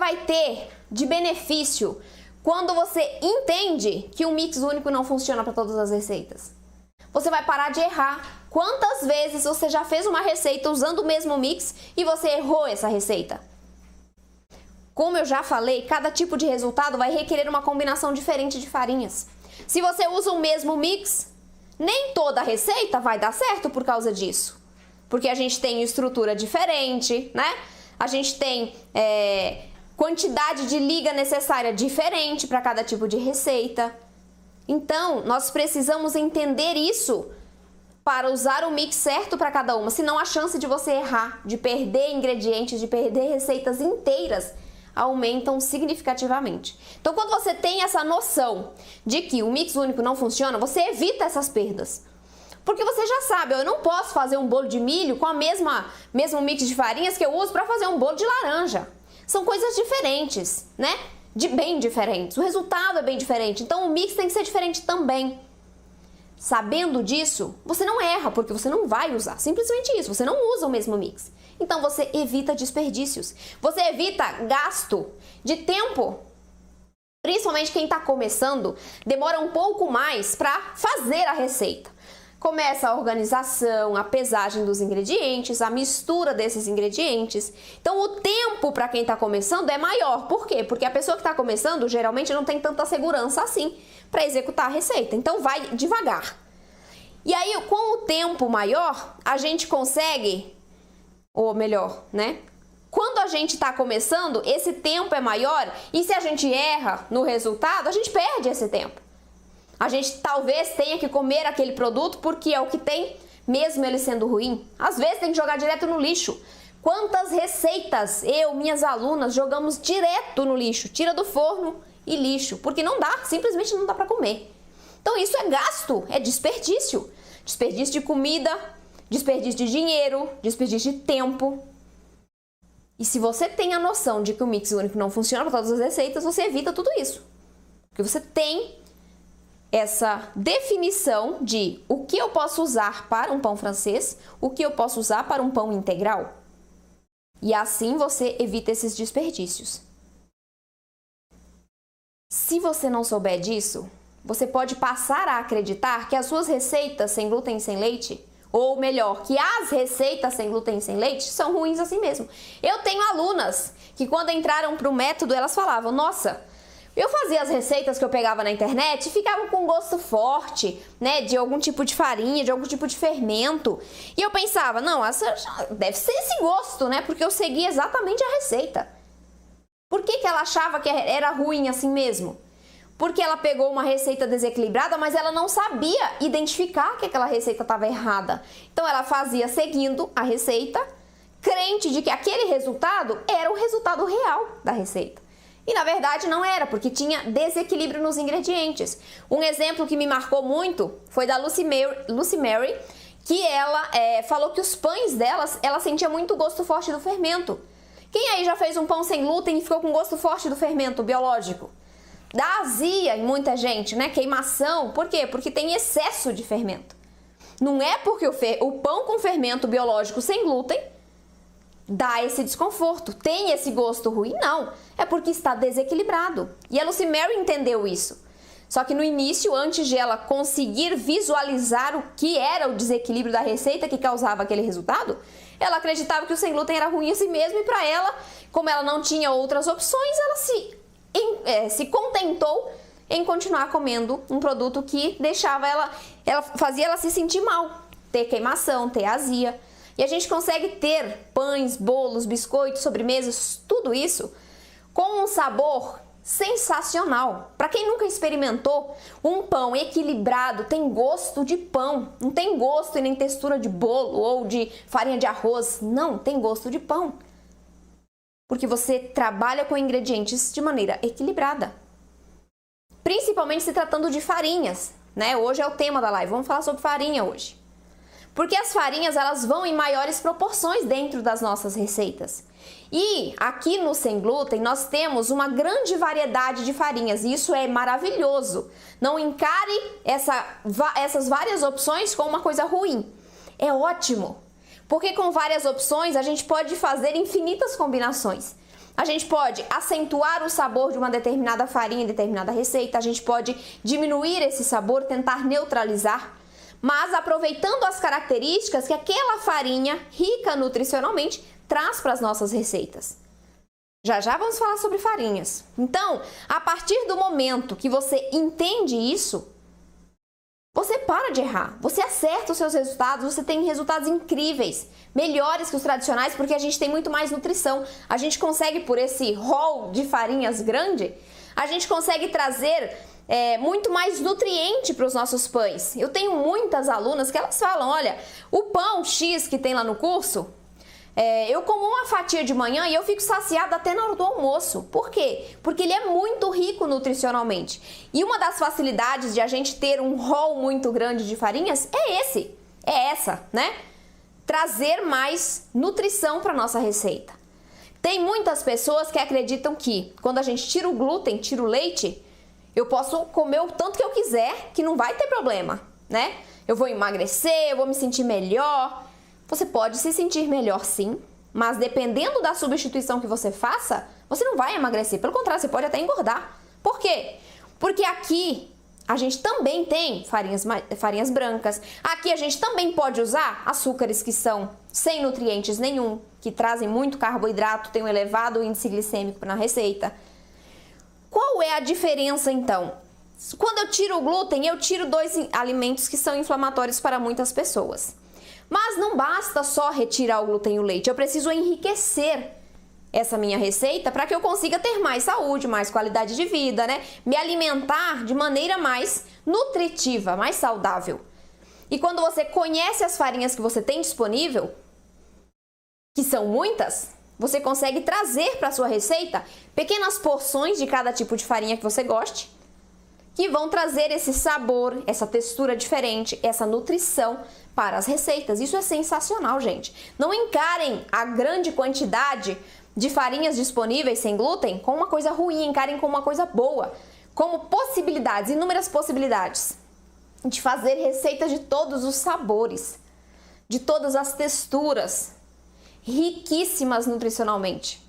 vai ter de benefício quando você entende que um mix único não funciona para todas as receitas? Você vai parar de errar. Quantas vezes você já fez uma receita usando o mesmo mix e você errou essa receita? Como eu já falei, cada tipo de resultado vai requerer uma combinação diferente de farinhas. Se você usa o mesmo mix, nem toda receita vai dar certo por causa disso. Porque a gente tem estrutura diferente, né? A gente tem quantidade de liga necessária diferente para cada tipo de receita. Então, nós precisamos entender isso para usar o mix certo para cada uma. Senão a chance de você errar, de perder ingredientes, de perder receitas inteiras, aumentam significativamente. Então, quando você tem essa noção de que o mix único não funciona, você evita essas perdas. Porque você já sabe, eu não posso fazer um bolo de milho com a mesmo mix de farinhas que eu uso para fazer um bolo de laranja. São coisas diferentes, né? Bem diferentes. O resultado é bem diferente. Então, o mix tem que ser diferente também. Sabendo disso, você não erra, porque você não vai usar. Simplesmente isso, você não usa o mesmo mix. Então, você evita desperdícios. Você evita gasto de tempo. Principalmente quem está começando, demora um pouco mais para fazer a receita. Começa a organização, a pesagem dos ingredientes, a mistura desses ingredientes. Então, o tempo para quem está começando é maior. Por quê? Porque a pessoa que está começando geralmente não tem tanta segurança assim para executar a receita. Então, vai devagar. E aí, com o tempo maior, a gente consegue, ou melhor, né? Quando a gente está começando, esse tempo é maior e se a gente erra no resultado, a gente perde esse tempo. A gente talvez tenha que comer aquele produto porque é o que tem, mesmo ele sendo ruim. Às vezes tem que jogar direto no lixo. Quantas receitas minhas alunas, jogamos direto no lixo? Tira do forno e lixo, porque não dá, simplesmente não dá para comer. Então isso é gasto, é desperdício. Desperdício de comida, desperdício de dinheiro, desperdício de tempo. E se você tem a noção de que o mix único não funciona para todas as receitas, você evita tudo isso. Porque você tem essa definição de o que eu posso usar para um pão francês, o que eu posso usar para um pão integral. E assim você evita esses desperdícios. Se você não souber disso, você pode passar a acreditar que as suas receitas sem glúten e sem leite, ou melhor, que as receitas sem glúten e sem leite são ruins assim mesmo. Eu tenho alunas que quando entraram para o método, elas falavam, nossa, eu fazia as receitas que eu pegava na internet e ficavam com gosto forte, né, de algum tipo de farinha, de algum tipo de fermento. E eu pensava, não, essa deve ser esse gosto, né, porque eu segui exatamente a receita. Por que ela achava que era ruim assim mesmo? Porque ela pegou uma receita desequilibrada, mas ela não sabia identificar que aquela receita estava errada. Então ela fazia seguindo a receita, crente de que aquele resultado era o resultado real da receita. E na verdade não era, porque tinha desequilíbrio nos ingredientes. Um exemplo que me marcou muito foi da Lucy Mary, que ela falou que os pães delas, ela sentia muito gosto forte do fermento. Quem aí já fez um pão sem glúten e ficou com gosto forte do fermento biológico? Dá azia em muita gente, né? Queimação. Por quê? Porque tem excesso de fermento. Não é porque o pão com fermento biológico sem glúten dá esse desconforto, tem esse gosto ruim, não. É porque está desequilibrado. E a Lucy Mary entendeu isso. Só que no início, antes de ela conseguir visualizar o que era o desequilíbrio da receita que causava aquele resultado, ela acreditava que o sem glúten era ruim assim mesmo e para ela, como ela não tinha outras opções, ela se contentou em continuar comendo um produto que deixava fazia ela se sentir mal, ter queimação, ter azia. E a gente consegue ter pães, bolos, biscoitos, sobremesas, tudo isso com um sabor sensacional. Para quem nunca experimentou, um pão equilibrado tem gosto de pão, não tem gosto e nem textura de bolo ou de farinha de arroz, não, tem gosto de pão. Porque você trabalha com ingredientes de maneira equilibrada. Principalmente se tratando de farinhas, né? Hoje é o tema da live, vamos falar sobre farinha hoje. Porque as farinhas, elas vão em maiores proporções dentro das nossas receitas. E aqui no Sem Glúten, nós temos uma grande variedade de farinhas, e isso é maravilhoso. Não encare essas várias opções como uma coisa ruim. É ótimo, porque com várias opções a gente pode fazer infinitas combinações. A gente pode acentuar o sabor de uma determinada farinha em determinada receita, a gente pode diminuir esse sabor, tentar neutralizar, mas aproveitando as características que aquela farinha rica nutricionalmente traz para as nossas receitas. Já já vamos falar sobre farinhas. Então, a partir do momento que você entende isso, você para de errar, você acerta os seus resultados, você tem resultados incríveis, melhores que os tradicionais, porque a gente tem muito mais nutrição. A gente consegue, por esse rol de farinhas grande, a gente consegue trazer muito mais nutriente para os nossos pães. Eu tenho muitas alunas que elas falam, olha, o pão X que tem lá no curso, eu como uma fatia de manhã e eu fico saciada até na hora do almoço. Por quê? Porque ele é muito rico nutricionalmente. E uma das facilidades de a gente ter um rol muito grande de farinhas é essa, né? Trazer mais nutrição para nossa receita. Tem muitas pessoas que acreditam que quando a gente tira o glúten, tira o leite, eu posso comer o tanto que eu quiser, que não vai ter problema, né? Eu vou emagrecer, eu vou me sentir melhor. Você pode se sentir melhor sim, mas dependendo da substituição que você faça, você não vai emagrecer. Pelo contrário, você pode até engordar. Por quê? Porque aqui a gente também tem farinhas brancas. Aqui a gente também pode usar açúcares que são sem nutrientes nenhum, que trazem muito carboidrato, tem um elevado índice glicêmico na receita. Qual é a diferença então? Quando eu tiro o glúten, eu tiro 2 alimentos que são inflamatórios para muitas pessoas. Mas não basta só retirar o glúten e o leite, eu preciso enriquecer essa minha receita para que eu consiga ter mais saúde, mais qualidade de vida, né? Me alimentar de maneira mais nutritiva, mais saudável. E quando você conhece as farinhas que você tem disponível, que são muitas, você consegue trazer para a sua receita pequenas porções de cada tipo de farinha que você goste, que vão trazer esse sabor, essa textura diferente, essa nutrição para as receitas. Isso é sensacional, gente. Não encarem a grande quantidade de farinhas disponíveis sem glúten como uma coisa ruim, encarem como uma coisa boa, como possibilidades, inúmeras possibilidades de fazer receitas de todos os sabores, de todas as texturas, riquíssimas nutricionalmente.